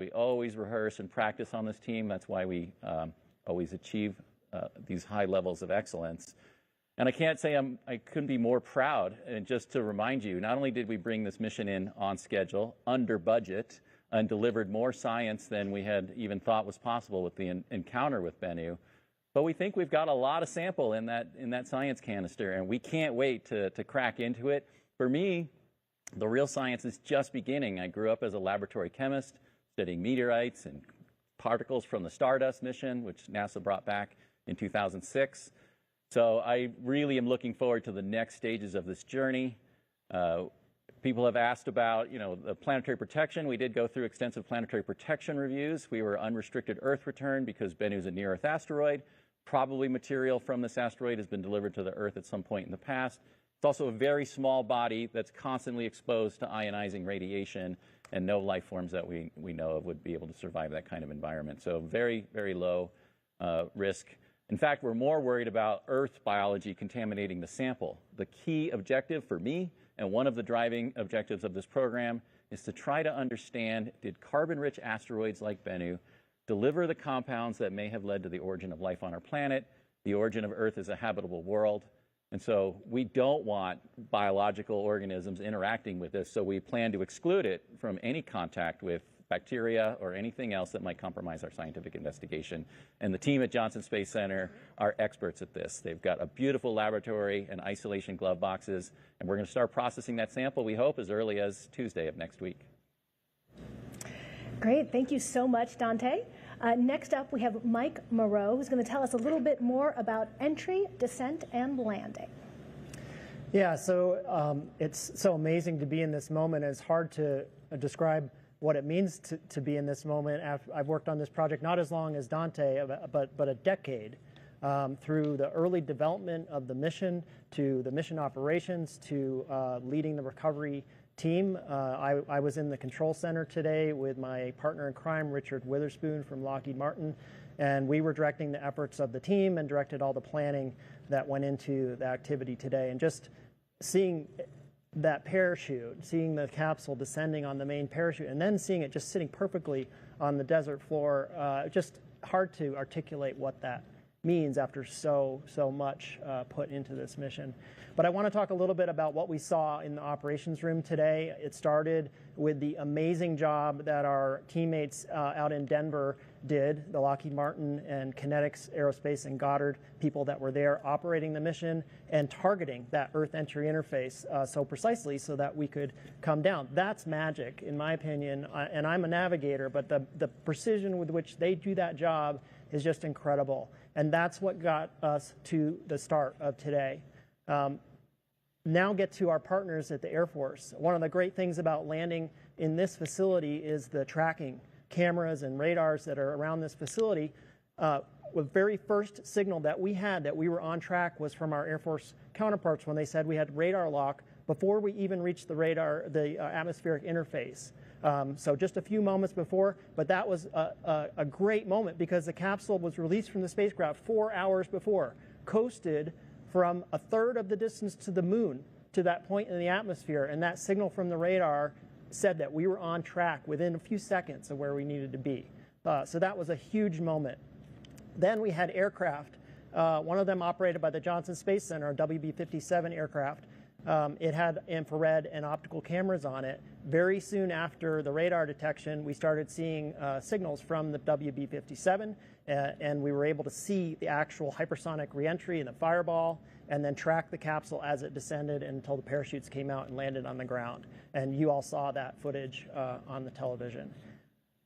We always rehearse and practice on this team. That's why we always achieve these high levels of excellence. And I can't say I couldn't be more proud. And just to remind you, not only did we bring this mission in on schedule, under budget, and delivered more science than we had even thought was possible with the encounter with Bennu, but we think we've got a lot of sample in that science canister, and we can't wait to crack into it. For me, the real science is just beginning. I grew up as a laboratory chemist, studying meteorites and particles from the Stardust mission, which NASA brought back in 2006. So I really am looking forward to the next stages of this journey. People have asked about, the planetary protection. We did go through extensive planetary protection reviews. We were unrestricted Earth return because Bennu is a near-Earth asteroid. Probably material from this asteroid has been delivered to the Earth at some point in the past. It's also a very small body that's constantly exposed to ionizing radiation, and no life forms that we know of would be able to survive that kind of environment. So very, very low risk. In fact, we're more worried about Earth biology contaminating the sample. The key objective for me, and one of the driving objectives of this program, is to try to understand, did carbon-rich asteroids like Bennu deliver the compounds that may have led to the origin of life on our planet, the origin of Earth as a habitable world? And so we don't want biological organisms interacting with this, so we plan to exclude it from any contact with bacteria or anything else that might compromise our scientific investigation. And the team at Johnson Space Center are experts at this. They've got a beautiful laboratory and isolation glove boxes, and we're going to start processing that sample, we hope, as early as Tuesday of next week. Great. Thank you so much, Dante. Next up, we have Mike Moreau, who's going to tell us a little bit more about entry, descent, and landing. Yeah, so it's so amazing to be in this moment. It's hard to describe what it means to be in this moment. I've worked on this project not as long as Dante, but a decade, through the early development of the mission, to the mission operations, to leading the recovery team. I was in the control center today with my partner in crime, Richard Witherspoon from Lockheed Martin, and we were directing the efforts of the team and directed all the planning that went into the activity today. And just seeing that parachute, seeing the capsule descending on the main parachute, and then seeing it just sitting perfectly on the desert floor, just hard to articulate what that means after so much put into this mission. But I want to talk a little bit about what we saw in the operations room today. It started with the amazing job that our teammates out in Denver did, the Lockheed Martin and Kinetics Aerospace and Goddard people that were there operating the mission and targeting that Earth entry interface so precisely so that we could come down. That's magic, in my opinion, and I'm a navigator, but the precision with which they do that job is just incredible. And that's what got us to the start of today. Now get to our partners at the Air Force. One of the great things about landing in this facility is the tracking cameras and radars that are around this facility. The very first signal that we had that we were on track was from our Air Force counterparts when they said we had radar lock before we even reached the atmospheric interface. So just a few moments before, but that was a great moment because the capsule was released from the spacecraft 4 hours before, coasted from a third of the distance to the moon to that point in the atmosphere, and that signal from the radar said that we were on track within a few seconds of where we needed to be. So that was a huge moment. Then we had aircraft, one of them operated by the Johnson Space Center, a WB-57 aircraft. It had infrared and optical cameras on it. Very soon after the radar detection, we started seeing signals from the WB-57, and we were able to see the actual hypersonic reentry and the fireball, and then track the capsule as it descended until the parachutes came out and landed on the ground. And you all saw that footage on the television.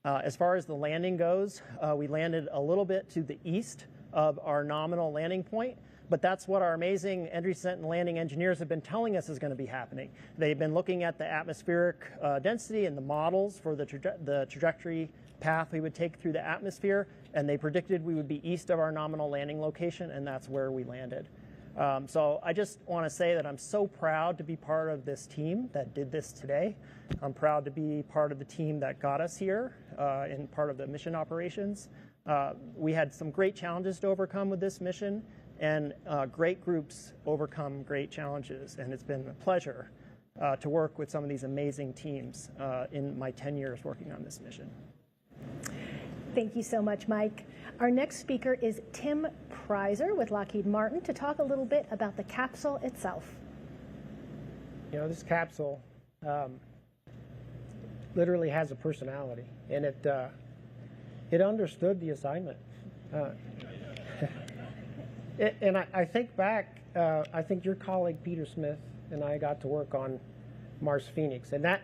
As far as the landing goes, we landed a little bit to the east of our nominal landing point, but that's what our amazing entry, descent, and landing engineers have been telling us is going to be happening. They've been looking at the atmospheric density and the models for the trajectory path we would take through the atmosphere, and they predicted we would be east of our nominal landing location, and that's where we landed. So I just want to say that I'm so proud to be part of this team that did this today. I'm proud to be part of the team that got us here and part of the mission operations. We had some great challenges to overcome with this mission, and great groups overcome great challenges, and it's been a pleasure to work with some of these amazing teams in my 10 years working on this mission. Thank you so much, Mike. Our next speaker is Tim Prizer with Lockheed Martin to talk a little bit about the capsule itself. You know, this capsule literally has a personality, and it understood the assignment. And I think back, I think your colleague Peter Smith and I got to work on Mars Phoenix, and that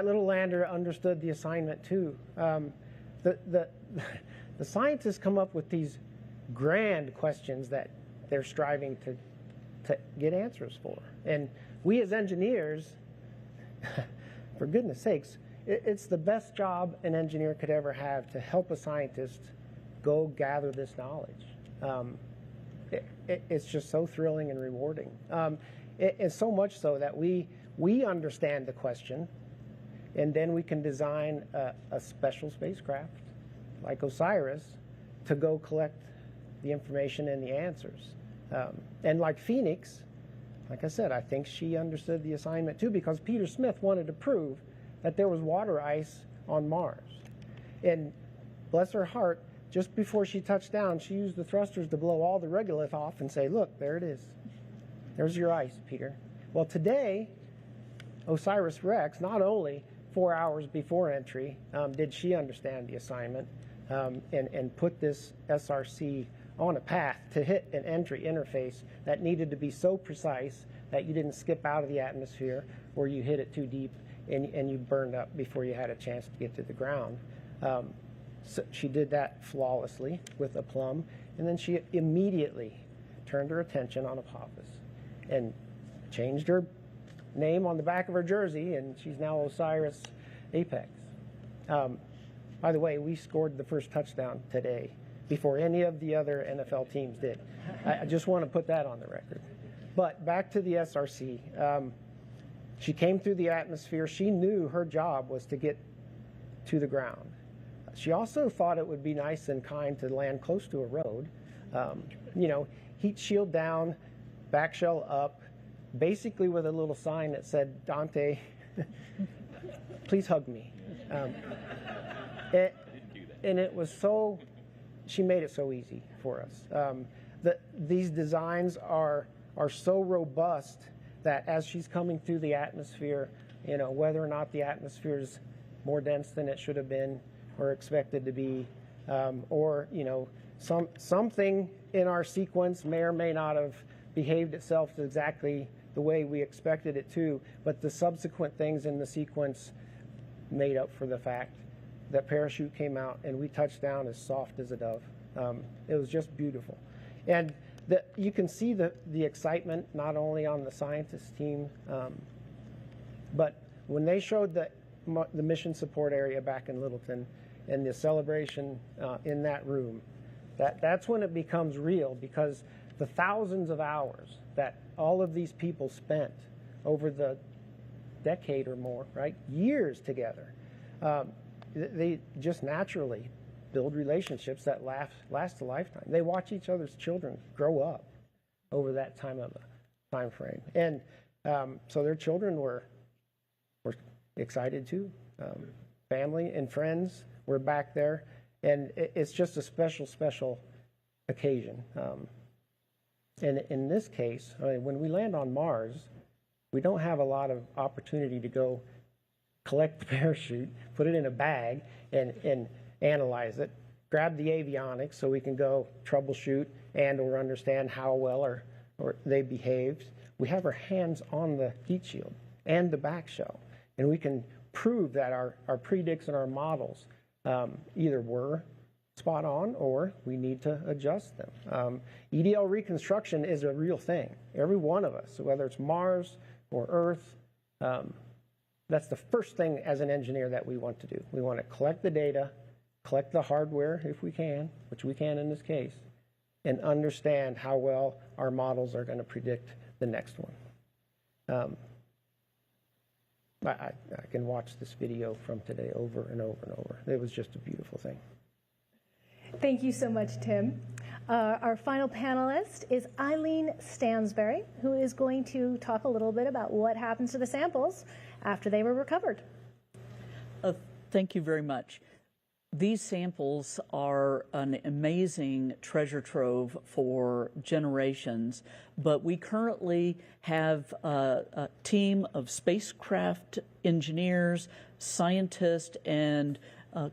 little lander understood the assignment too. The scientists come up with these grand questions that they're striving to get answers for. And we as engineers, for goodness sakes, it's the best job an engineer could ever have, to help a scientist go gather this knowledge. It's just so thrilling and rewarding. It's so much so that we understand the question, and then we can design a special spacecraft like OSIRIS to go collect the information and the answers. And like Phoenix, like I said, I think she understood the assignment too, because Peter Smith wanted to prove that there was water ice on Mars. And bless her heart, just before she touched down, she used the thrusters to blow all the regolith off and say, look, there it is. There's your ice, Peter. Well, today, OSIRIS-REx, not only 4 hours before entry did she understand the assignment and put this SRC on a path to hit an entry interface that needed to be so precise that you didn't skip out of the atmosphere or you hit it too deep and you burned up before you had a chance to get to the ground. So she did that flawlessly with aplomb, and then she immediately turned her attention on Apophis and changed her name on the back of her jersey, and she's now Osiris Apex. By the way, we scored the first touchdown today before any of the other NFL teams did. I just want to put that on the record. But back to the SRC. She came through the atmosphere. She knew her job was to get to the ground. She also thought it would be nice and kind to land close to a road. You know, heat shield down, back shell up, basically with a little sign that said, Dante, please hug me. And it was so, she made it so easy for us. These designs are so robust that as she's coming through the atmosphere, you know, whether or not the atmosphere is more dense than it should have been or expected to be, or, you know, something in our sequence may or may not have behaved itself exactly the way we expected it to, but the subsequent things in the sequence made up for the fact that parachute came out and we touched down as soft as a dove. It was just beautiful. And you can see the excitement not only on the scientist team, but when they showed the mission support area back in Littleton and the celebration in that room, that's when it becomes real, because the thousands of hours that all of these people spent over the decade or more, right, years together, they just naturally build relationships that last a lifetime. They watch each other's children grow up over that time frame, and so their children were excited too. Family and friends were back there, and it's just a special occasion. And in this case, I mean, when we land on Mars, we don't have a lot of opportunity to go collect the parachute, put it in a bag, and analyze it, grab the avionics so we can go troubleshoot and or understand how well or they behaved. We have our hands on the heat shield and the back shell, and we can prove that our predicts and our models either were spot on or we need to adjust them. EDL reconstruction is a real thing. Every one of us, whether it's Mars or Earth, that's the first thing as an engineer that we want to do. We want to collect the data, collect the hardware if we can, which we can in this case, and understand how well our models are going to predict the next one. I can watch this video from today over and over and over. It was just a beautiful thing. Thank you so much, Tim. Our final panelist is Eileen Stansberry, who is going to talk a little bit about what happens to the samples after they were recovered. Thank you very much. these samples are an amazing treasure trove for generations, but we currently have a team of spacecraft engineers, scientists, and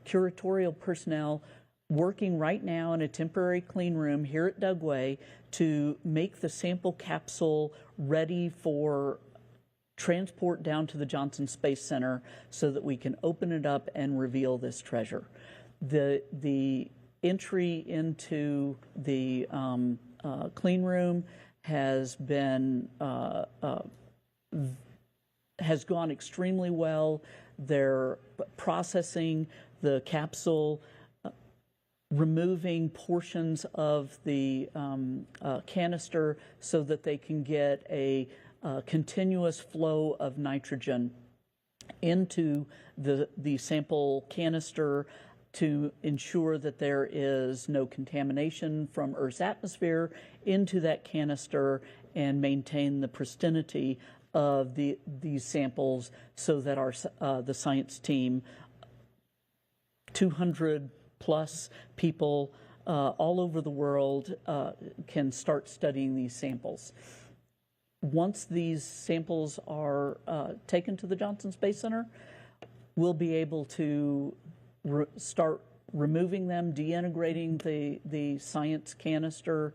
curatorial personnel working right now in a temporary clean room here at Dugway to make the sample capsule ready for transport down to the Johnson Space Center so that we can open it up and reveal this treasure. The entry into the clean room has been has gone extremely well. They're processing the capsule, removing portions of the canister so that they can get a continuous flow of nitrogen into the sample canister to ensure that there is no contamination from Earth's atmosphere into that canister and maintain the pristinity of these samples so that the science team, 200 plus people all over the world, can start studying these samples. Once these samples are taken to the Johnson Space Center, we'll be able to start removing them, deintegrating the science canister,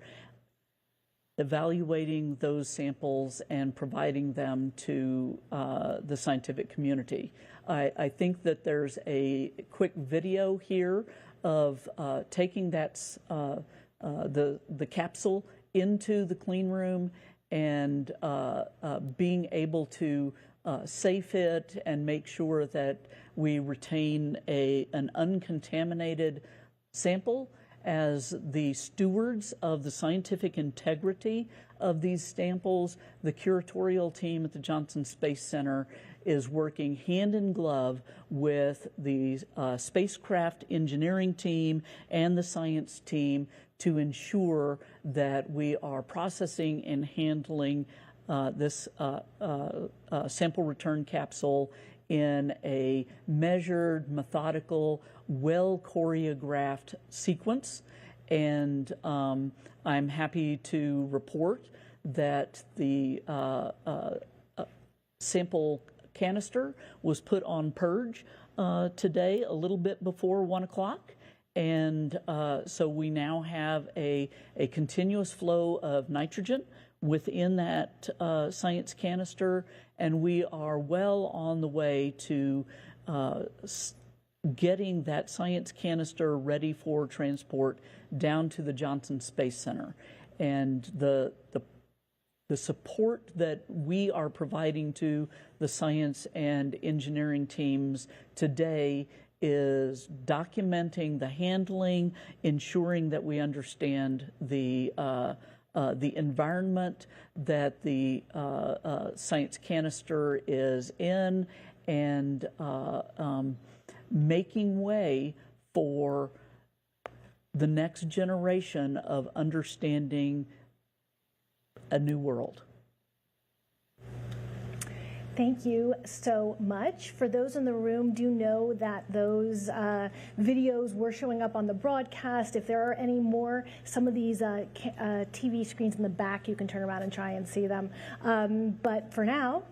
evaluating those samples, and providing them to the scientific community. I think that there's a quick video here of taking that the capsule into the clean room and being able to safe it and make sure that we retain an uncontaminated sample. As the stewards of the scientific integrity of these samples, the curatorial team at the Johnson Space Center is working hand in glove with the spacecraft engineering team and the science team to ensure that we are processing and handling this sample return capsule in a measured, methodical, well-choreographed sequence. And I'm happy to report that the sample canister was put on purge today, a little bit before 1 o'clock. And so we now have a continuous flow of nitrogen within that science canister, and we are well on the way to getting that science canister ready for transport down to the Johnson Space Center. And the support that we are providing to the science and engineering teams today is documenting the handling, ensuring that we understand the environment that the science canister is in, and making way for the next generation of understanding a new world. Thank you so much. For those in the room, do know that those videos were showing up on the broadcast. If there are any more, some of these TV screens in the back, you can turn around and try and see them. But for now,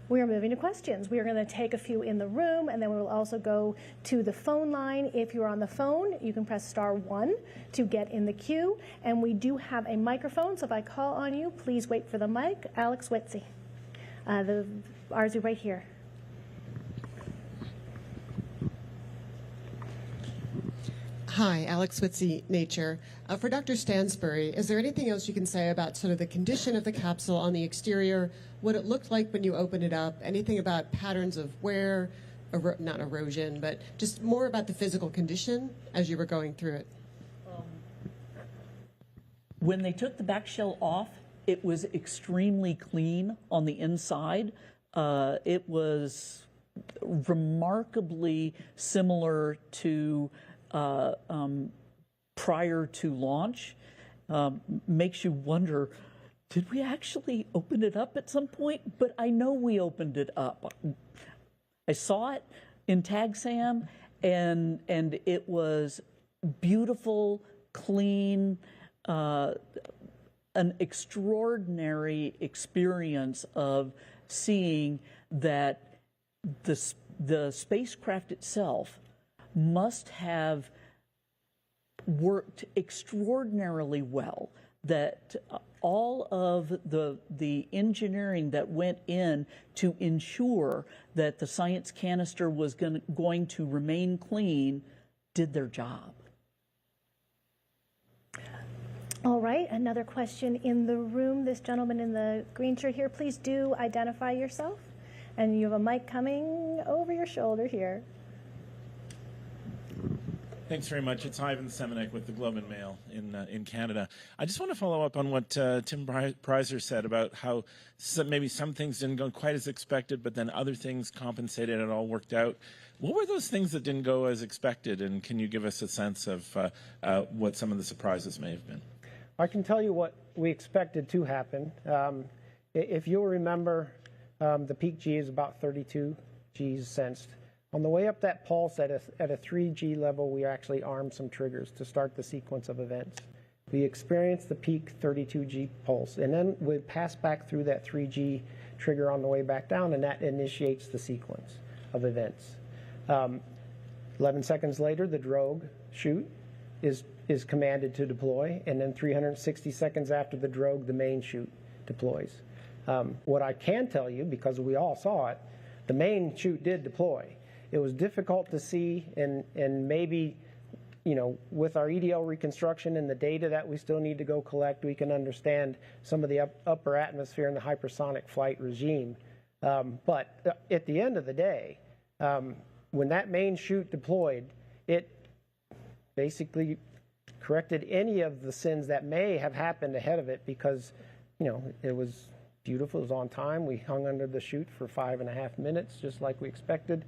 we are moving to questions. We are going to take a few in the room, and then we will also go to the phone line. If you're on the phone, you can press *1 to get in the queue. And we do have a microphone, so if I call on you, please wait for the mic. Alex Whitsey. Ours is right here. Hi, Alex Whitsey, Nature. For Dr. Stansbury, is there anything else you can say about sort of the condition of the capsule on the exterior, what it looked like when you opened it up, anything about patterns of wear, not erosion, but just more about the physical condition as you were going through it? When they took the back shell off, it was extremely clean on the inside. It was remarkably similar to prior to launch. Makes you wonder, did we actually open it up at some point? But I know we opened it up. I saw it in TAGSAM, and it was beautiful, clean, an extraordinary experience of seeing that the spacecraft itself must have worked extraordinarily well, that all of the engineering that went in to ensure that the science canister was going to remain clean did their job. All right, another question in the room. This gentleman in the green shirt here, please do identify yourself. And you have a mic coming over your shoulder here. Thanks very much. It's Ivan Semenek with the Globe and Mail in Canada. I just want to follow up on what Tim Preiser said about how maybe some things didn't go quite as expected, but then other things compensated and it all worked out. What were those things that didn't go as expected, and can you give us a sense of what some of the surprises may have been? I can tell you what we expected to happen. If you'll remember, the peak G is about 32 Gs sensed. On the way up that pulse at a 3G level, we actually armed some triggers to start the sequence of events. We experienced the peak 32G pulse, and then we pass back through that 3G trigger on the way back down, and that initiates the sequence of events. 11 seconds later, the drogue chute is commanded to deploy, and then 360 seconds after the drogue, the main chute deploys. What I can tell you, because we all saw it, the main chute did deploy. It was difficult to see, and maybe, you know, with our EDL reconstruction and the data that we still need to go collect, we can understand some of the upper atmosphere and the hypersonic flight regime. But at the end of the day, when that main chute deployed, it basically corrected any of the sins that may have happened ahead of it, because, you know, it was beautiful, it was on time. We hung under the chute for 5.5 minutes, just like we expected.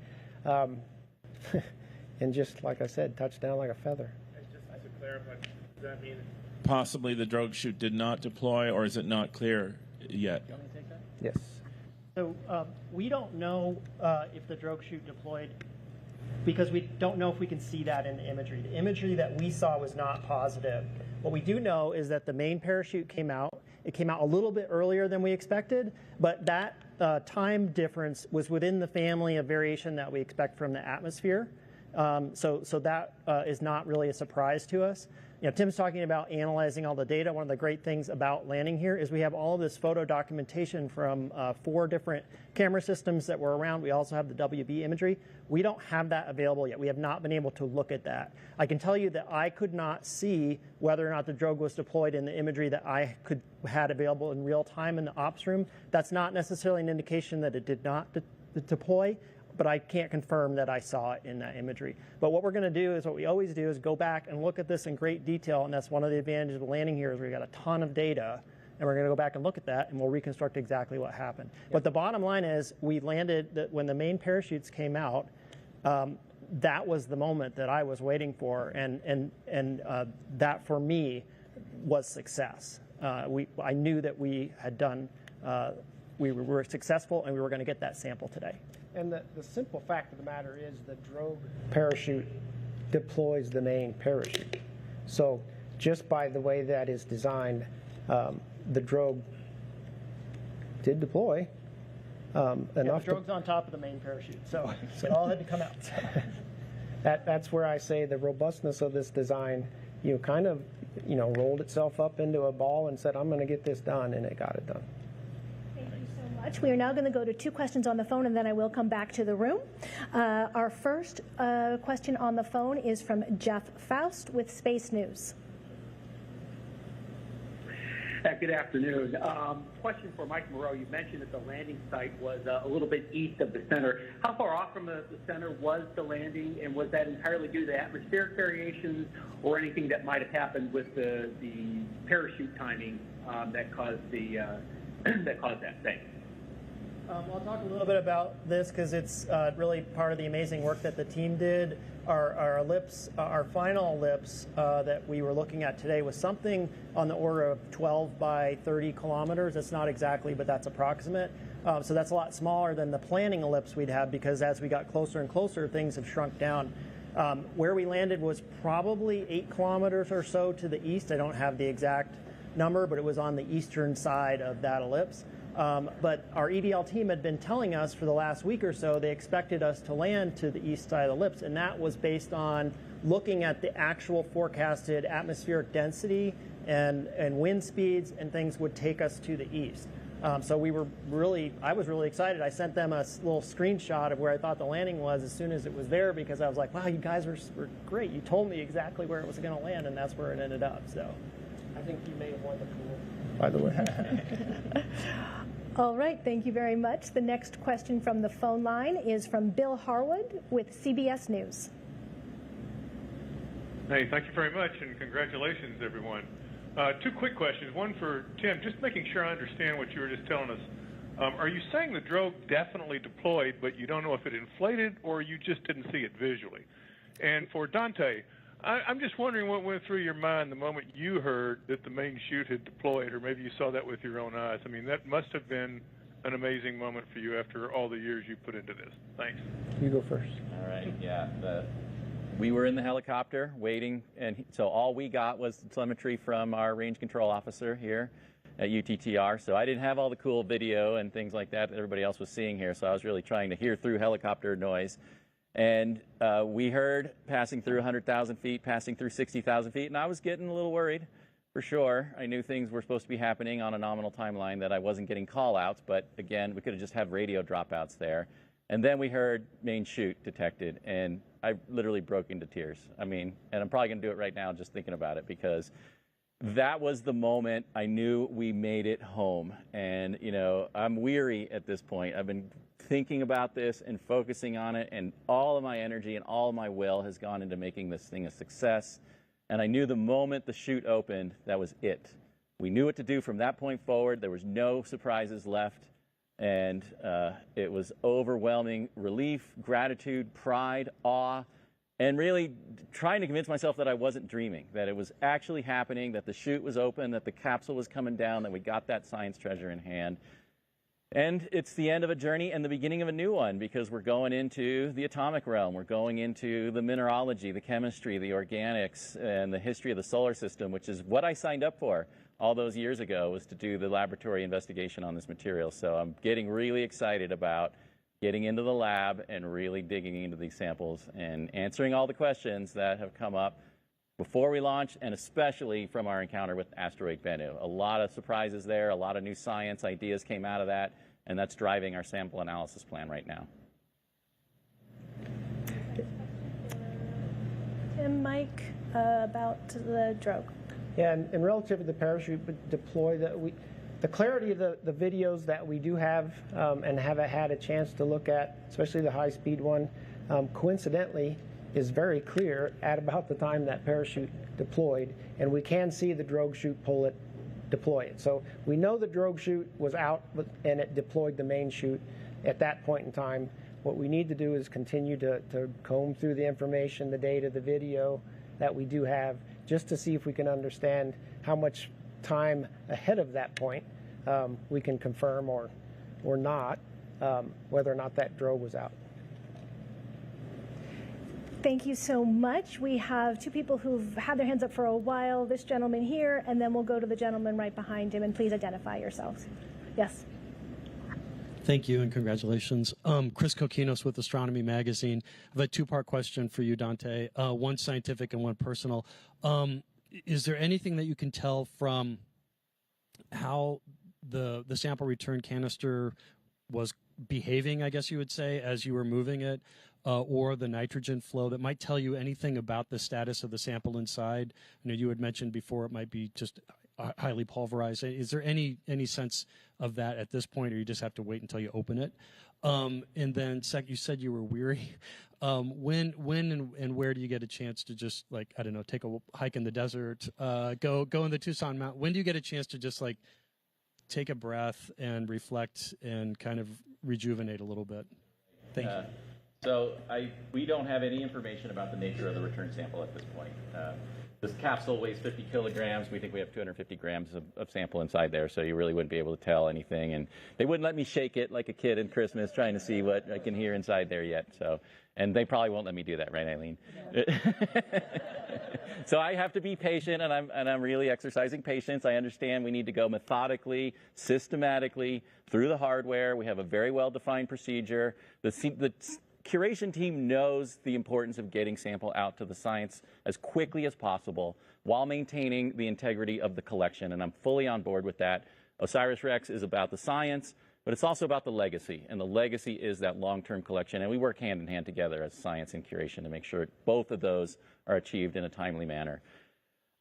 And just like I said, touched down like a feather. Just to clarify, does that mean possibly the drogue chute did not deploy, or is it not clear yet? You want me to take that? Yes. So we don't know if the drogue chute deployed, because we don't know if we can see that in the imagery. The imagery that we saw was not positive. What we do know is that the main parachute came out. It came out a little bit earlier than we expected, but that time difference was within the family of variation that we expect from the atmosphere. So that is not really a surprise to us. You know, Tim's talking about analyzing all the data. One of the great things about landing here is we have all of this photo documentation from 4 different camera systems that were around. We also have the WB imagery. We don't have that available yet. We have not been able to look at that. I can tell you that I could not see whether or not the drogue was deployed in the imagery that I had available in real time in the ops room. That's not necessarily an indication that it did not deploy, but I can't confirm that I saw it in that imagery. But what we're going to do is what we always do is go back and look at this in great detail, and that's one of the advantages of landing here is we've got a ton of data, and we're going to go back and look at that, and we'll reconstruct exactly what happened. Yep. But the bottom line is we landed, when the main parachutes came out, that was the moment that I was waiting for, and that for me was success. I knew that we had done, we were successful, and we were going to get that sample today. And the simple fact of the matter is the drogue parachute deploys the main parachute. So just by the way that is designed, the drogue did deploy enough. The drogue's on top of the main parachute, so it all had to come out. That's where I say the robustness of this design, kind of, rolled itself up into a ball and said, I'm going to get this done, and it got it done. Thank you so much. We are now going to go to 2 questions on the phone, and then I will come back to the room. Our first question on the phone is from Jeff Faust with Space News. Good afternoon. Question for Mike Moreau. You mentioned that the landing site was a little bit east of the center. How far off from the center was the landing, and was that entirely due to atmospheric variations or anything that might have happened with the parachute timing that caused that thing? I'll talk a little bit about this because it's really part of the amazing work that the team did. Our ellipse, our final ellipse that we were looking at today was something on the order of 12 by 30 kilometers. That's not exactly, but that's approximate. So that's a lot smaller than the planning ellipse we'd have, because as we got closer and closer, things have shrunk down. Where we landed was probably 8 kilometers or so to the east. I don't have the exact number, but it was on the eastern side of that ellipse. But our EVL team had been telling us for the last week or so they expected us to land to the east side of the ellipse, and that was based on looking at the actual forecasted atmospheric density and wind speeds and things would take us to the east. So I was really excited. I sent them a little screenshot of where I thought the landing was as soon as it was there, because I was like, wow, you guys were great. You told me exactly where it was going to land, and that's where it ended up. So I think you may have won the pool, by the way. All right, thank you very much. The next question from the phone line is from Bill Harwood with CBS News. Hey, thank you very much, and congratulations, everyone. 2 quick questions. One for Tim, just making sure I understand what you were just telling us. Are you saying the drogue definitely deployed, but you don't know if it inflated, or you just didn't see it visually? And for Dante, I'm just wondering what went through your mind the moment you heard that the main chute had deployed, or maybe you saw that with your own eyes. I mean, that must have been an amazing moment for you after all the years you put into this. Thanks. You go first. All right, yeah. We were in the helicopter waiting, and so all we got was the telemetry from our range control officer here at UTTR. So I didn't have all the cool video and things like that everybody else was seeing here, so I was really trying to hear through helicopter noise. And we heard passing through 100,000 feet, passing through 60,000 feet, and I was getting a little worried, for sure. I knew things were supposed to be happening on a nominal timeline, that I wasn't getting call-outs, but again, we could have just had radio dropouts there. And then we heard main chute detected, and I literally broke into tears. I mean, and I'm probably going to do it right now just thinking about it, because that was the moment I knew we made it home. And, you know, I'm weary at this point. I've been thinking about this and focusing on it, and all of my energy and all of my will has gone into making this thing a success. And I knew the moment the chute opened, that was it. We knew what to do from that point forward. There was no surprises left. And it was overwhelming relief, gratitude, pride, awe, and really trying to convince myself that I wasn't dreaming, that it was actually happening, that the chute was open, that the capsule was coming down, that we got that science treasure in hand. And it's the end of a journey and the beginning of a new one, because we're going into the atomic realm. We're going into the mineralogy, the chemistry, the organics, and the history of the solar system, which is what I signed up for all those years ago, was to do the laboratory investigation on this material. So I'm getting really excited about getting into the lab and really digging into these samples and answering all the questions that have come up before we launch, and especially from our encounter with Asteroid Bennu. A lot of surprises there, a lot of new science ideas came out of that, and that's driving our sample analysis plan right now. And Mike, about the drogue. Yeah, and relative to the parachute deploy, the clarity of the videos that we do have and have had a chance to look at, especially the high-speed one, coincidentally is very clear at about the time that parachute deployed, and we can see the drogue chute deploy it. So we know the drogue chute was out and it deployed the main chute at that point in time. What we need to do is continue to comb through the information, the data, the video that we do have, just to see if we can understand how much time ahead of that point we can confirm or not whether or not that drogue was out. Thank you so much. We have 2 people who've had their hands up for a while, this gentleman here, and then we'll go to the gentleman right behind him, and please identify yourselves. Yes. Thank you and congratulations. Chris Kokinos with Astronomy Magazine. I have a 2-part question for you, Dante, one scientific and one personal. Is there anything that you can tell from how the sample return canister was behaving, I guess you would say, as you were moving it, or the nitrogen flow that might tell you anything about the status of the sample inside? I know you had mentioned before it might be just highly pulverized. Is there any sense of that at this point, or you just have to wait until you open it? And then you said you were weary. When and where do you get a chance to just, like, I don't know, take a hike in the desert, go in the Tucson Mountain? When do you get a chance to just, like, take a breath and reflect and kind of rejuvenate a little bit? Thank you. So we don't have any information about the nature of the return sample at this point. This capsule weighs 50 kilograms. We think we have 250 grams of sample inside there, so you really wouldn't be able to tell anything. And they wouldn't let me shake it like a kid in Christmas trying to see what I can hear inside there yet. So, and they probably won't let me do that, right, Eileen? So I have to be patient, and I'm really exercising patience. I understand we need to go methodically, systematically through the hardware. We have a very well-defined procedure. The curation team knows the importance of getting sample out to the science as quickly as possible while maintaining the integrity of the collection, and I'm fully on board with that. OSIRIS-REx is about the science, but it's also about the legacy, and the legacy is that long-term collection, and we work hand in hand together as science and curation to make sure both of those are achieved in a timely manner.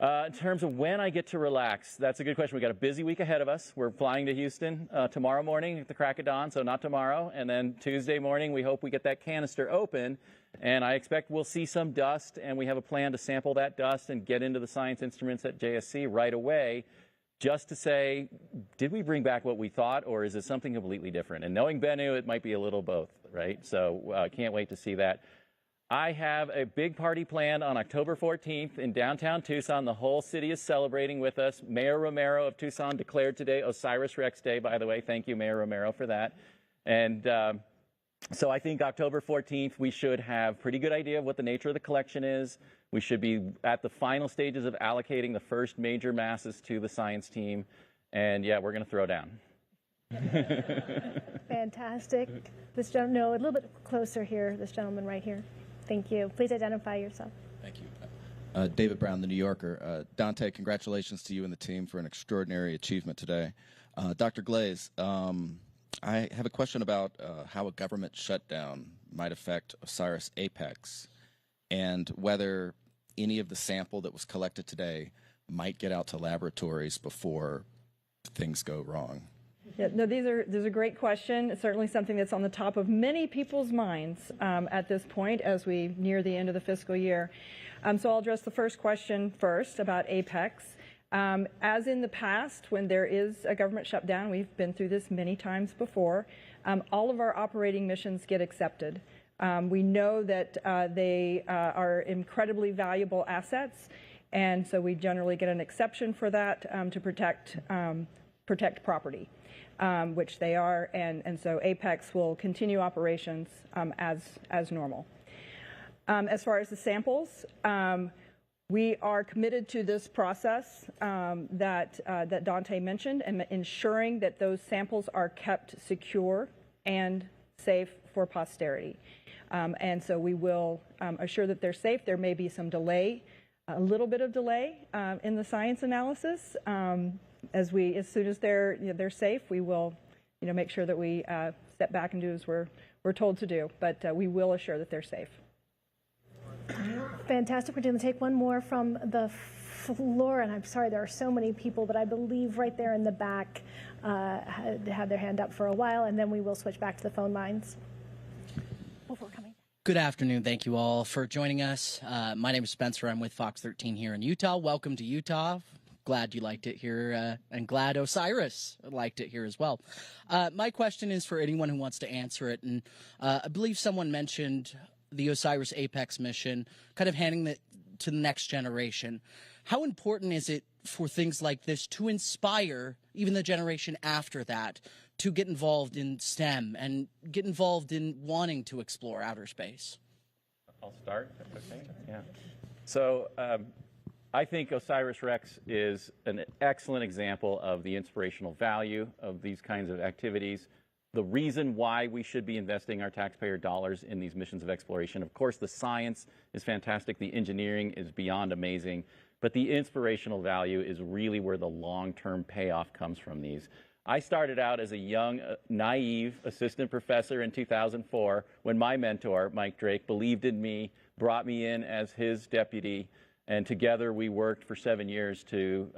In terms of when I get to relax, that's a good question. We got a busy week ahead of us. We're flying to Houston tomorrow morning at the crack of dawn, so not tomorrow. And then Tuesday morning, we hope we get that canister open. And I expect we'll see some dust, and we have a plan to sample that dust and get into the science instruments at JSC right away, just to say, did we bring back what we thought, or is it something completely different? And knowing Bennu, it might be a little both, right? So I can't wait to see that. I have a big party planned on October 14th in downtown Tucson. The whole city is celebrating with us. Mayor Romero of Tucson declared today OSIRIS-REx Day, by the way. Thank you, Mayor Romero, for that. And so I think October 14th, we should have pretty good idea of what the nature of the collection is. We should be at the final stages of allocating the first major masses to the science team. And yeah, we're going to throw down. Fantastic. This gentleman, no, a little bit closer here, this gentleman right here. Thank you. Please identify yourself. Thank you. David Brown, The New Yorker. Dante, congratulations to you and the team for an extraordinary achievement today. Dr. Glaze, I have a question about how a government shutdown might affect OSIRIS-APEX and whether any of the sample that was collected today might get out to laboratories before things go wrong. Yeah, no, these are great questions. It's certainly something that's on the top of many people's minds at this point as we near the end of the fiscal year. So I'll address the first question first about APEX. As in the past, when there is a government shutdown, we've been through this many times before, all of our operating missions get accepted. We know that they are incredibly valuable assets, and so we generally get an exception for that to protect property. Which they are, and so APEX will continue operations as normal. As far as the samples, we are committed to this process that Dante mentioned, and ensuring that those samples are kept secure and safe for posterity. And so we will assure that they're safe. There may be some delay, a little bit of delay in the science analysis. As soon as they're safe, we will, make sure that we step back and do as we're told to do. But we will assure that they're safe. Fantastic. We're going to take one more from the floor, and I'm sorry there are so many people, but I believe right there in the back had their hand up for a while, and then we will switch back to the phone lines before coming. Good afternoon. Thank you all for joining us. My name is Spencer. I'm with Fox 13 here in Utah. Welcome to Utah. Glad you liked it here, and glad Osiris liked it here as well. My question is for anyone who wants to answer it, and I believe someone mentioned the OSIRIS-APEX mission, kind of handing it to the next generation. How important is it for things like this to inspire even the generation after that to get involved in STEM and get involved in wanting to explore outer space? I'll start. Okay. Yeah. So I think OSIRIS-REx is an excellent example of the inspirational value of these kinds of activities. The reason why we should be investing our taxpayer dollars in these missions of exploration. Of course, the science is fantastic. The engineering is beyond amazing. But the inspirational value is really where the long-term payoff comes from these. I started out as a young, naive assistant professor in 2004 when my mentor, Mike Drake, believed in me, brought me in as his deputy, and together we worked for 7 years to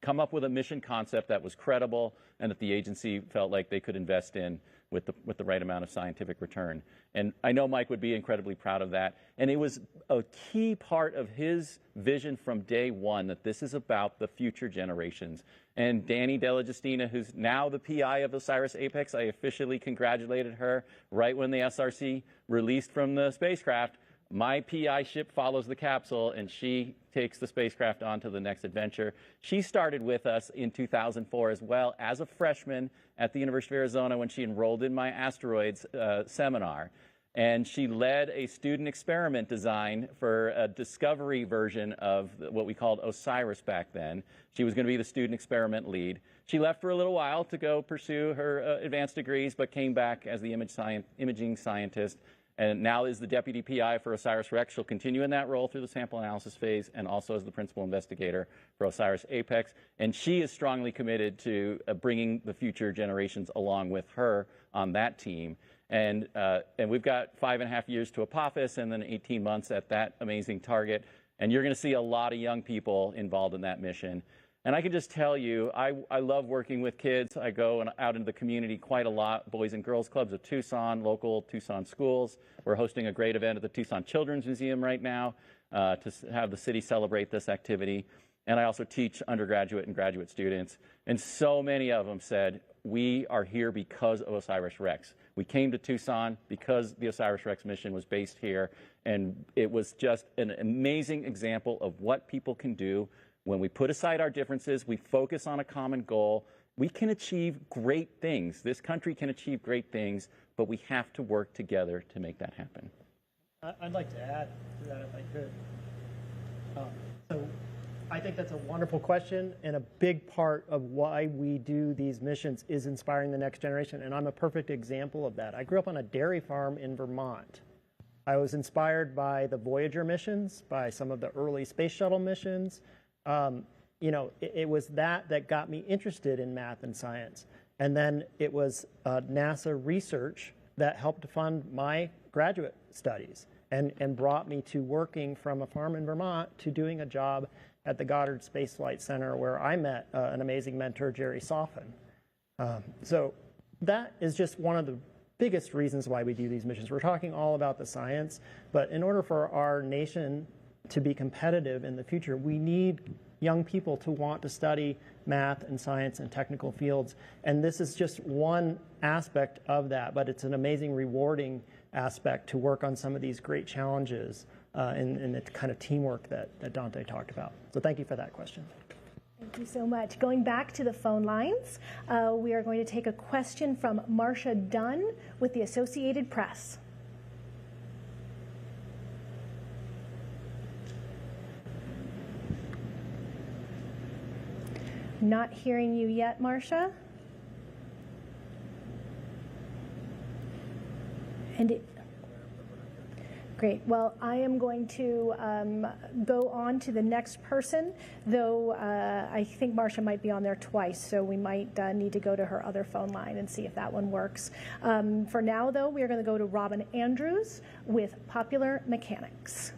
come up with a mission concept that was credible and that the agency felt like they could invest in with the right amount of scientific return. And I know Mike would be incredibly proud of that. And it was a key part of his vision from day one that this is about the future generations. And Danny Della Justina, who's now the PI of OSIRIS-APEX, I officially congratulated her right when the SRC released from the spacecraft. My PI ship follows the capsule, and she takes the spacecraft on to the next adventure. She started with us in 2004 as well as a freshman at the University of Arizona when she enrolled in my Asteroids seminar. And she led a student experiment design for a discovery version of what we called OSIRIS back then. She was going to be the student experiment lead. She left for a little while to go pursue her advanced degrees, but came back as the imaging scientist, and now is the deputy PI for OSIRIS-REx. She'll continue in that role through the sample analysis phase and also as the principal investigator for OSIRIS-APEX. And she is strongly committed to bringing the future generations along with her on that team. And we've got 5.5 years to Apophis and then 18 months at that amazing target. And you're going to see a lot of young people involved in that mission. And I can just tell you, I love working with kids. I go out into the community quite a lot, Boys and Girls Clubs of Tucson, local Tucson schools. We're hosting a great event at the Tucson Children's Museum right now to have the city celebrate this activity. And I also teach undergraduate and graduate students. And so many of them said, we are here because of OSIRIS-REx. We came to Tucson because the OSIRIS-REx mission was based here. And it was just an amazing example of what people can do when we put aside our differences, we focus on a common goal. We can achieve great things. This country can achieve great things, but we have to work together to make that happen. I'd like to add to that if I could. So I think that's a wonderful question, and a big part of why we do these missions is inspiring the next generation, and I'm a perfect example of that. I grew up on a dairy farm in Vermont. I was inspired by the Voyager missions, by some of the early space shuttle missions. You know, it was that got me interested in math and science. And then it was NASA research that helped to fund my graduate studies and brought me to working from a farm in Vermont to doing a job at the Goddard Space Flight Center where I met an amazing mentor, Jerry Soffin. So that is just one of the biggest reasons why we do these missions. We're talking all about the science, but in order for our nation to be competitive in the future, we need young people to want to study math and science and technical fields. And this is just one aspect of that, but it's an amazing, rewarding aspect to work on some of these great challenges and the kind of teamwork that Dante talked about. So thank you for that question. Thank you so much. Going back to the phone lines, we are going to take a question from Marcia Dunn with the Associated Press. Not hearing you yet, Marcia. Great. Well, I am going to go on to the next person, though I think Marcia might be on there twice, so we might need to go to her other phone line and see if that one works. For now, though, we are going to go to Robin Andrews with Popular Mechanics.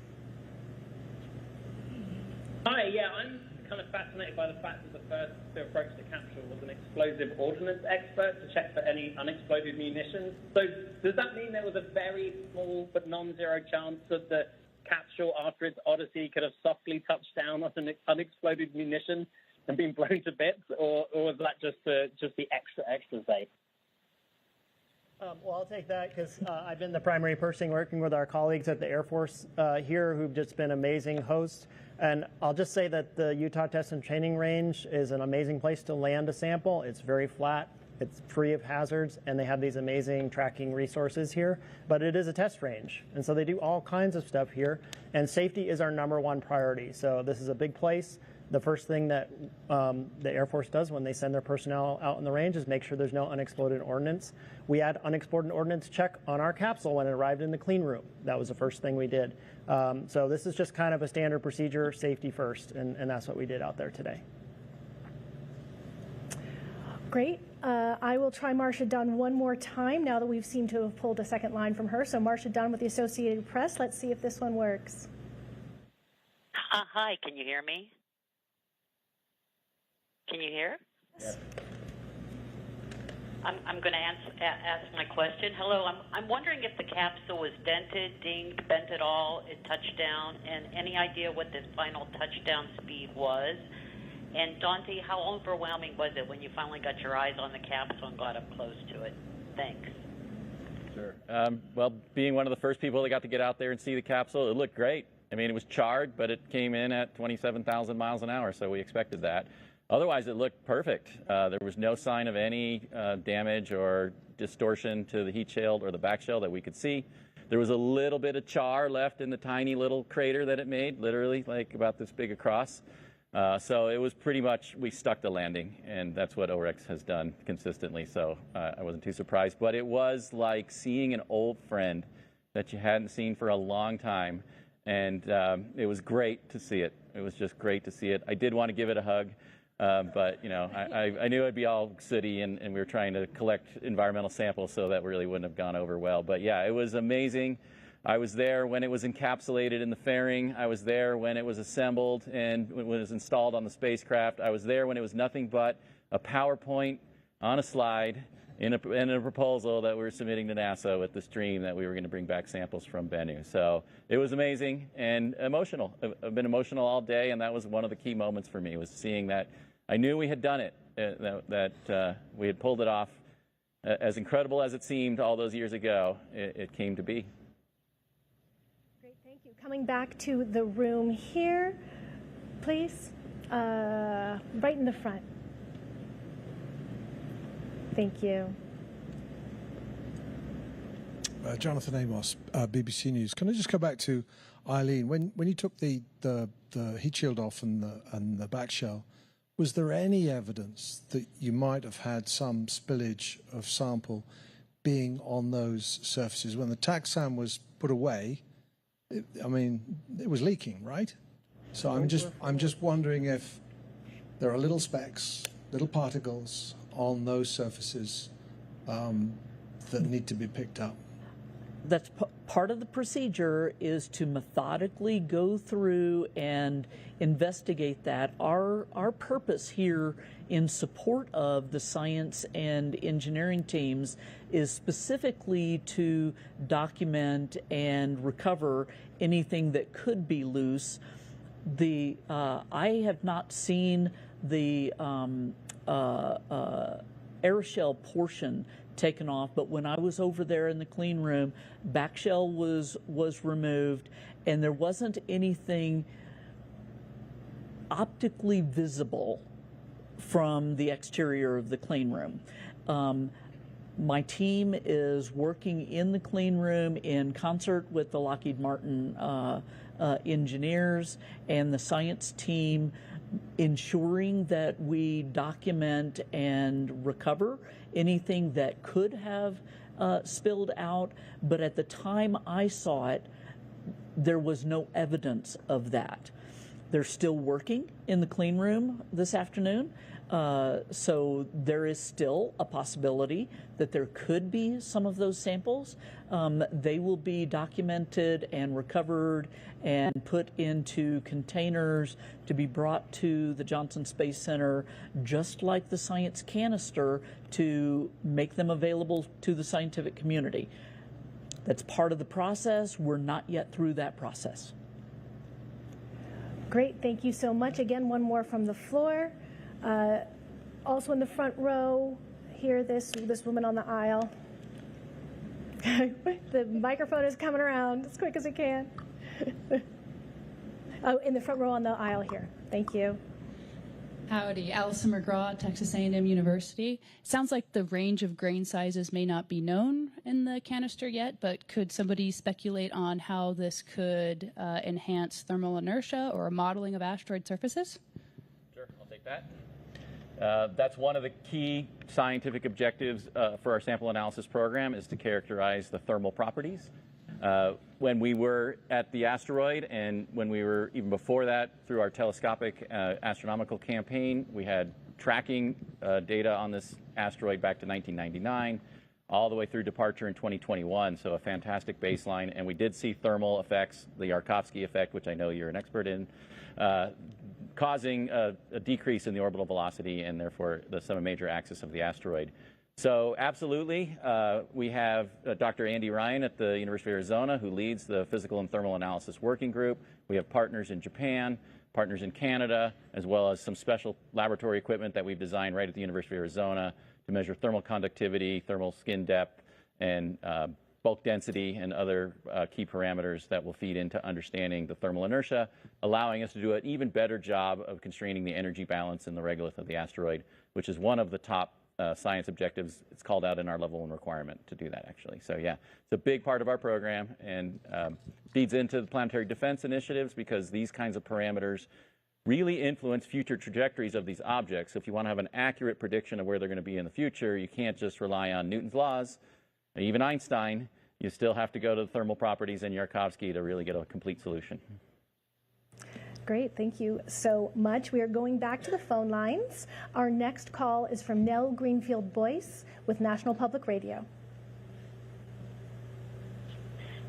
Hi, yeah, I'm kind of fascinated by the fact that the first to approach the capsule was an explosive ordnance expert to check for any unexploded munitions. So does that mean there was a very small but non-zero chance that the capsule, after its odyssey, could have softly touched down on an unexploded munition and been blown to bits, or was that just the extra safe? Well, I'll take that because I've been the primary person working with our colleagues at the Air Force here who've just been amazing hosts. And I'll just say that the Utah Test and Training Range is an amazing place to land a sample. It's very flat, it's free of hazards, and they have these amazing tracking resources here. But it is a test range, and so they do all kinds of stuff here. And safety is our #1 priority. So this is a big place. The first thing that the Air Force does when they send their personnel out in the range is make sure there's no unexploded ordnance. We had unexploded ordnance check on our capsule when it arrived in the clean room. That was the first thing we did. So this is just kind of a standard procedure, safety first, and that's what we did out there today. Great. I will try Marcia Dunn one more time now that we've seemed to have pulled a second line from her. So Marcia Dunn with the Associated Press. Let's see if this one works. Hi, can you hear me? Can you hear? Yes. I'm going to ask my question. Hello, I'm wondering if the capsule was dented, dinged, bent at all, it touched down, and any idea what the final touchdown speed was? And Dante, how overwhelming was it when you finally got your eyes on the capsule and got up close to it? Thanks. Sure. Well, being one of the first people that got to get out there and see the capsule, it looked great. I mean, it was charred, but it came in at 27,000 miles an hour, so we expected that. Otherwise, it looked perfect. There was no sign of any damage or distortion to the heat shield or the back shell that we could see. There was a little bit of char left in the tiny little crater that it made, literally like about this big across. So it was pretty much, we stuck the landing, and that's what OREX has done consistently, so I wasn't too surprised. But it was like seeing an old friend that you hadn't seen for a long time, and it was great to see it. It was just great to see it. I did want to give it a hug. But, you know, I knew it'd be all sooty, and we were trying to collect environmental samples, so that really wouldn't have gone over well. But, yeah, it was amazing. I was there when it was encapsulated in the fairing. I was there when it was assembled and when it was installed on the spacecraft. I was there when it was nothing but a PowerPoint on a slide in a proposal that we were submitting to NASA with this dream that we were going to bring back samples from Bennu. So it was amazing and emotional. I've been emotional all day, and that was one of the key moments for me, was seeing that I knew we had done it, that we had pulled it off. As incredible as it seemed all those years ago, it came to be. Great, thank you. Coming back to the room here, please, right in the front. Thank you. Jonathan Amos, BBC News. Can I just go back to Eileen? When you took the heat shield off and the back shell, was there any evidence that you might have had some spillage of sample being on those surfaces when the taxam was put away? It was leaking, right? So I'm just wondering if there are little specks, little particles on those surfaces that need to be picked up. That's part of the procedure, is to methodically go through and investigate that. Our purpose here in support of the science and engineering teams is specifically to document and recover anything that could be loose. I have not seen the air shell portion taken off, but when I was over there in the clean room, back shell was removed, and there wasn't anything optically visible from the exterior of the clean room. My team is working in the clean room in concert with the Lockheed Martin engineers and the science team, ensuring that we document and recover anything that could have spilled out. But at the time I saw it, there was no evidence of that. They're still working in the clean room this afternoon. So there is still a possibility that there could be some of those samples. They will be documented and recovered and put into containers to be brought to the Johnson Space Center, just like the science canister, to make them available to the scientific community. That's part of the process. We're not yet through that process. Great, thank you so much. Again, one more from the floor. Also in the front row, here, this woman on the aisle. The microphone is coming around as quick as it can. Oh, in the front row on the aisle here. Thank you. Howdy, Allison McGraw, Texas A&M University. Sounds like the range of grain sizes may not be known in the canister yet, but could somebody speculate on how this could enhance thermal inertia or modeling of asteroid surfaces? Sure, I'll take that. That's one of the key scientific objectives for our sample analysis program, is to characterize the thermal properties. When we were at the asteroid, and when we were even before that through our telescopic astronomical campaign, we had tracking data on this asteroid back to 1999, all the way through departure in 2021, so a fantastic baseline. And we did see thermal effects, the Yarkovsky effect, which I know you're an expert in, causing a decrease in the orbital velocity and therefore the semi-major axis of the asteroid. So absolutely, we have Dr. Andy Ryan at the University of Arizona who leads the Physical and Thermal Analysis Working Group. We have partners in Japan, partners in Canada, as well as some special laboratory equipment that we've designed right at the University of Arizona to measure thermal conductivity, thermal skin depth, and bulk density and other key parameters that will feed into understanding the thermal inertia, allowing us to do an even better job of constraining the energy balance in the regolith of the asteroid, which is one of the top science objectives. It's called out in our level 1 requirement to do that, actually. So yeah, it's a big part of our program and feeds into the planetary defense initiatives because these kinds of parameters really influence future trajectories of these objects. So if you want to have an accurate prediction of where they're going to be in the future, you can't just rely on Newton's laws, even Einstein. You still have to go to the thermal properties and Yarkovsky to really get a complete solution. Great, thank you so much. We are going back to the phone lines. Our next call is from Nell Greenfield Boyce with National Public Radio.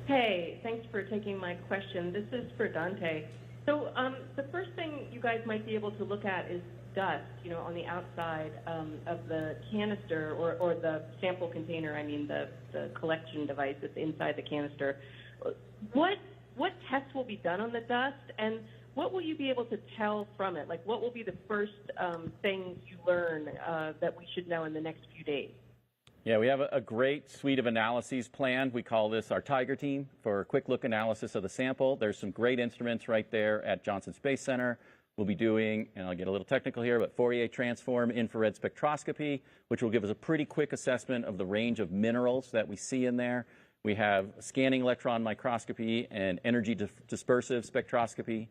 Hey, thanks for taking my question. This is for Dante. So the first thing you guys might be able to look at is dust, on the outside of the canister or the sample container, the collection device that's inside the canister. What tests will be done on the dust, and what will you be able to tell from it? Like, what will be the first things you learn that we should know in the next few days? Yeah, we have a great suite of analyses planned. We call this our Tiger team for a quick look analysis of the sample. There's some great instruments right there at Johnson Space Center. We'll be doing, and I'll get a little technical here, but Fourier transform infrared spectroscopy, which will give us a pretty quick assessment of the range of minerals that we see in there. We have scanning electron microscopy and energy dispersive spectroscopy.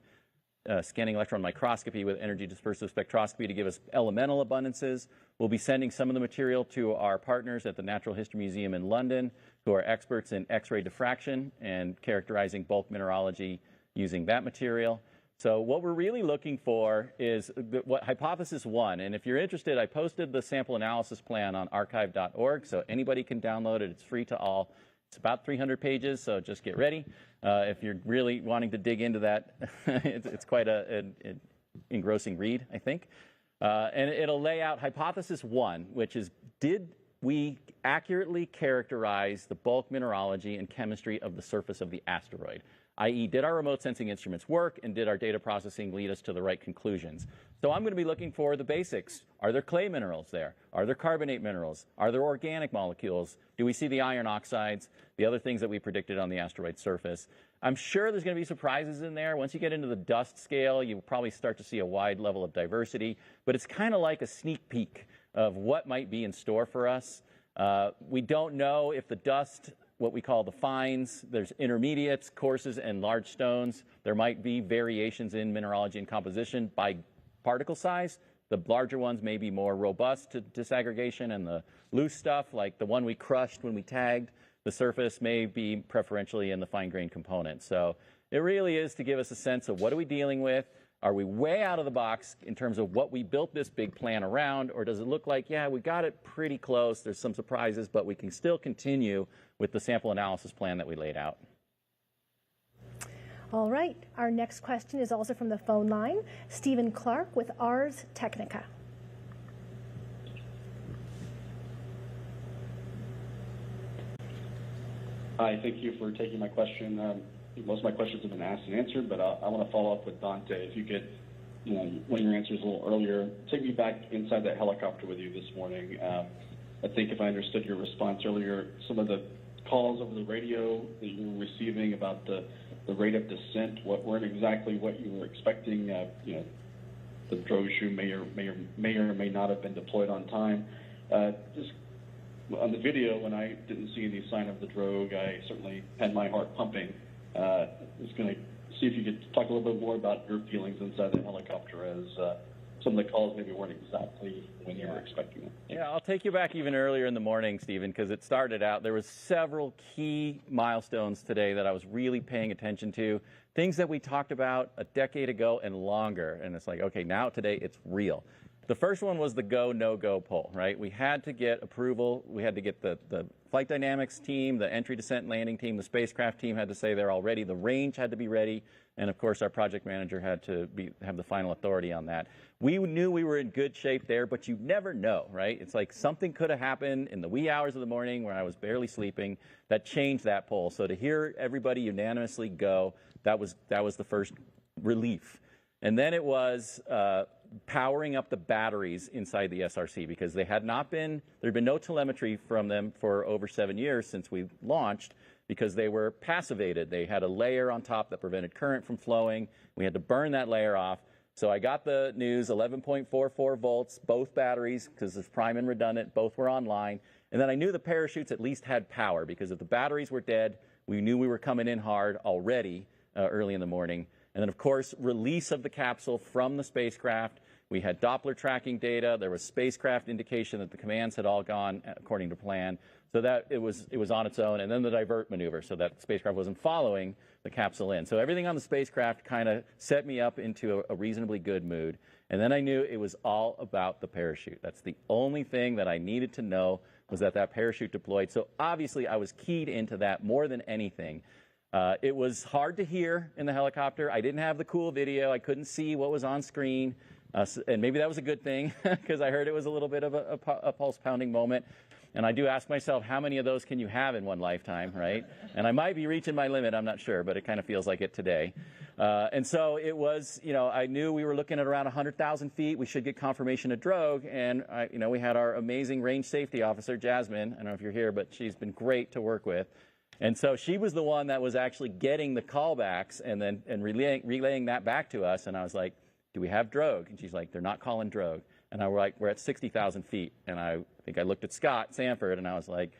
Scanning electron microscopy with energy dispersive spectroscopy to give us elemental abundances. We'll be sending some of the material to our partners at the Natural History Museum in London, who are experts in X-ray diffraction and characterizing bulk mineralogy using that material. So what we're really looking for is what hypothesis 1, and if you're interested, I posted the sample analysis plan on archive.org, so anybody can download it. It's free to all. It's about 300 pages, so just get ready. If you're really wanting to dig into that, it's quite an engrossing read, I think. And it'll lay out hypothesis 1, which is, did we accurately characterize the bulk mineralogy and chemistry of the surface of the asteroid? i.e., did our remote sensing instruments work, and did our data processing lead us to the right conclusions? So I'm going to be looking for the basics. Are there clay minerals there? Are there carbonate minerals? Are there organic molecules? Do we see the iron oxides, the other things that we predicted on the asteroid surface? I'm sure there's going to be surprises in there. Once you get into the dust scale, you'll probably start to see a wide level of diversity, but it's kind of like a sneak peek of what might be in store for us. We don't know if the dust, what we call the fines, there's intermediates, coarses, and large stones. There might be variations in mineralogy and composition by particle size. The larger ones may be more robust to disaggregation, and the loose stuff, like the one we crushed when we tagged the surface, may be preferentially in the fine-grained component. So it really is to give us a sense of what are we dealing with. Are we way out of the box in terms of what we built this big plan around, or does it look like, yeah, we got it pretty close, there's some surprises, but we can still continue with the sample analysis plan that we laid out? All right, our next question is also from the phone line. Stephen Clark with Ars Technica. Hi, thank you for taking my question. Most of my questions have been asked and answered, but I want to follow up with Dante. If you could, one of your answers a little earlier, take me back inside that helicopter with you this morning. I think if I understood your response earlier, some of the calls over the radio that you were receiving about the rate of descent weren't exactly what you were expecting. The drogue chute may or may not have been deployed on time. Just on the video, when I didn't see any sign of the drogue, I certainly had my heart pumping. Just going to see if you could talk a little bit more about your feelings inside the helicopter, as some of the calls maybe weren't exactly when you were expecting them. Yeah, I'll take you back even earlier in the morning, Stephen, because it started out, there was several key milestones today that I was really paying attention to, things that we talked about a decade ago and longer, and it's like, okay, now today it's real. The first one was the go, no-go poll, right? We had to get approval. We had to get the flight dynamics team, the entry, descent, landing team, the spacecraft team had to say they're all ready. The range had to be ready. And, of course, our project manager had to have the final authority on that. We knew we were in good shape there, but you never know, right? It's like something could have happened in the wee hours of the morning when I was barely sleeping that changed that poll. So to hear everybody unanimously go, that was the first relief. And then it was powering up the batteries inside the SRC because there had been no telemetry from them for over 7 years since we launched because they were passivated. They had a layer on top that prevented current from flowing. We had to burn that layer off. So I got the news, 11.44 volts, both batteries, because it's prime and redundant, both were online. And then I knew the parachutes at least had power because if the batteries were dead, we knew we were coming in hard already early in the morning. And then, of course, release of the capsule from the spacecraft. We had Doppler tracking data. There was spacecraft indication that the commands had all gone according to plan. So that it was on its own. And then the divert maneuver, so that the spacecraft wasn't following the capsule in. So everything on the spacecraft kind of set me up into a reasonably good mood. And then I knew it was all about the parachute. That's the only thing that I needed to know was that parachute deployed. So obviously I was keyed into that more than anything. It was hard to hear in the helicopter. I didn't have the cool video. I couldn't see what was on screen. And maybe that was a good thing because I heard it was a little bit of a pulse-pounding moment. And I do ask myself, how many of those can you have in one lifetime, right? And I might be reaching my limit, I'm not sure, but it kind of feels like it today. And so it was, I knew we were looking at around 100,000 feet. We should get confirmation of drogue. And, we had our amazing range safety officer, Jasmine. I don't know if you're here, but she's been great to work with. And so she was the one that was actually getting the callbacks and relaying that back to us. And I was like, do we have drogue? And she's like, they're not calling drogue. And we're at 60,000 feet. And I think I looked at Scott Sanford and I was like,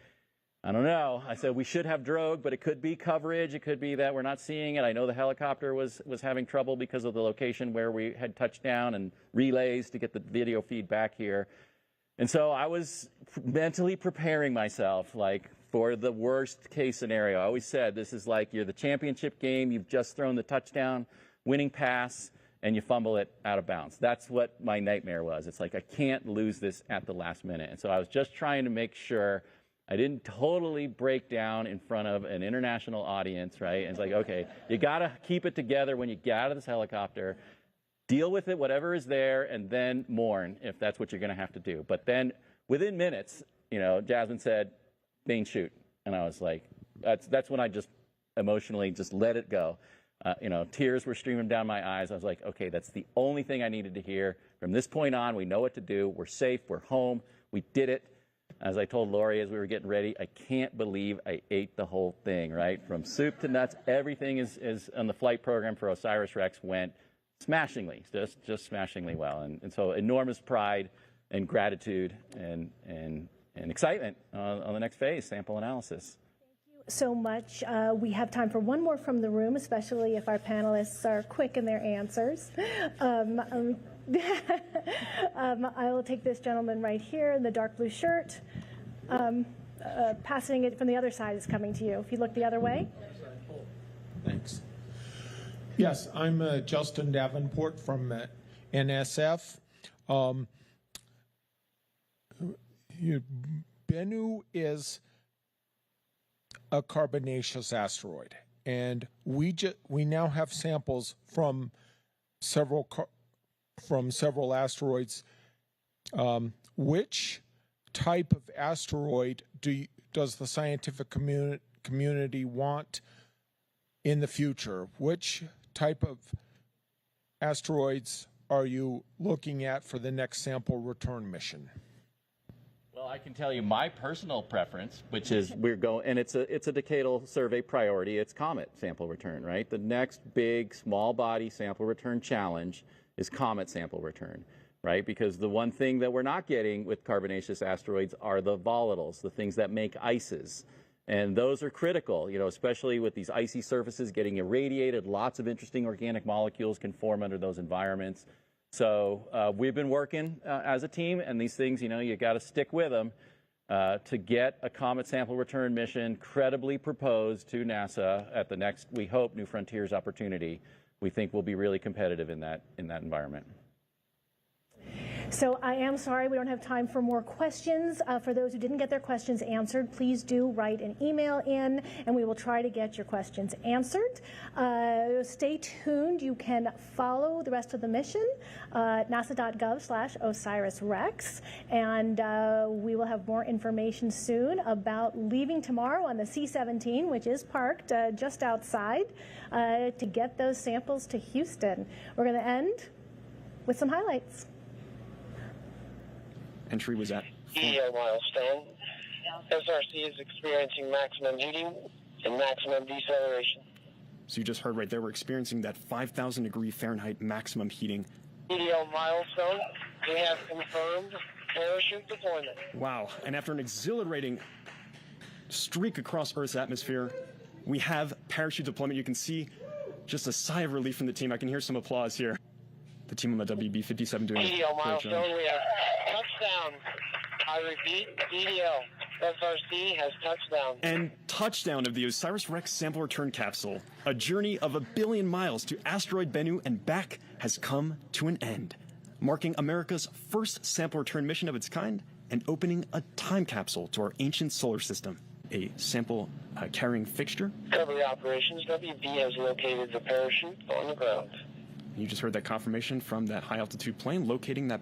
I don't know. I said, we should have drogue, but it could be coverage. It could be that we're not seeing it. I know the helicopter was having trouble because of the location where we had touched down and relays to get the video feed back here. And so I was mentally preparing myself for the worst case scenario. I always said, this is like you're the championship game. You've just thrown the touchdown winning pass and you fumble it out of bounds. That's what my nightmare was. It's like, I can't lose this at the last minute. And so I was just trying to make sure I didn't totally break down in front of an international audience, right? And it's like, okay, you got to keep it together when you get out of this helicopter, deal with it, whatever is there, and then mourn if that's what you're going to have to do. But then within minutes, Jasmine said, main shoot. And I was like, that's when I just emotionally just let it go. Tears were streaming down my eyes. I was like, okay, that's the only thing I needed to hear. From this point on, we know what to do. We're safe. We're home. We did it. As I told Lori as we were getting ready, I can't believe I ate the whole thing, right? From soup to nuts, everything is on the flight program for OSIRIS-REx went smashingly, just smashingly well. And so enormous pride and gratitude and excitement on the next phase, sample analysis. So much. We have time for one more from the room, especially if our panelists are quick in their answers. I will take this gentleman right here in the dark blue shirt. Passing it from the other side is coming to you. If you look the other way. Thanks. Yes, I'm Justin Davenport from NSF. Bennu is a carbonaceous asteroid, and we now have samples from several asteroids. Which type of asteroid does the scientific community want in the future? Which type of asteroids are you looking at for the next sample return mission? Well, I can tell you my personal preference, which is and it's a decadal survey priority. It's comet sample return, right? The next big small body sample return challenge is comet sample return, right? Because the one thing that we're not getting with carbonaceous asteroids are the volatiles, the things that make ices. And those are critical, especially with these icy surfaces getting irradiated. Lots of interesting organic molecules can form under those environments. So we've been working as a team, and these things, you got to stick with them to get a comet sample return mission credibly proposed to NASA at the next, we hope, New Frontiers opportunity. We think we'll be really competitive in that environment. So I am sorry we don't have time for more questions. For those who didn't get their questions answered, please do write an email in, and we will try to get your questions answered. Stay tuned. You can follow the rest of the mission at nasa.gov/OSIRIS-REx, and we will have more information soon about leaving tomorrow on the C-17, which is parked just outside, to get those samples to Houston. We're going to end with some highlights. Entry was at EO milestone. SRC is experiencing maximum heating and maximum deceleration. So you just heard right there, we're experiencing that 5,000 degree Fahrenheit maximum heating. EO milestone. We have confirmed parachute deployment. Wow. And after an exhilarating streak across Earth's atmosphere, we have parachute deployment. You can see just a sigh of relief from the team. I can hear some applause here. The team on the WB-57 doing a EO great job. milestone. We have touchdown. I repeat, EO. SRC has touchdown. And touchdown of the OSIRIS-REx sample return capsule. A journey of 1 billion miles to asteroid Bennu and back has come to an end, marking America's first sample return mission of its kind and opening a time capsule to our ancient solar system. A sample carrying fixture. Recovery operations. WB has located the parachute on the ground. You just heard that confirmation from that high altitude plane locating that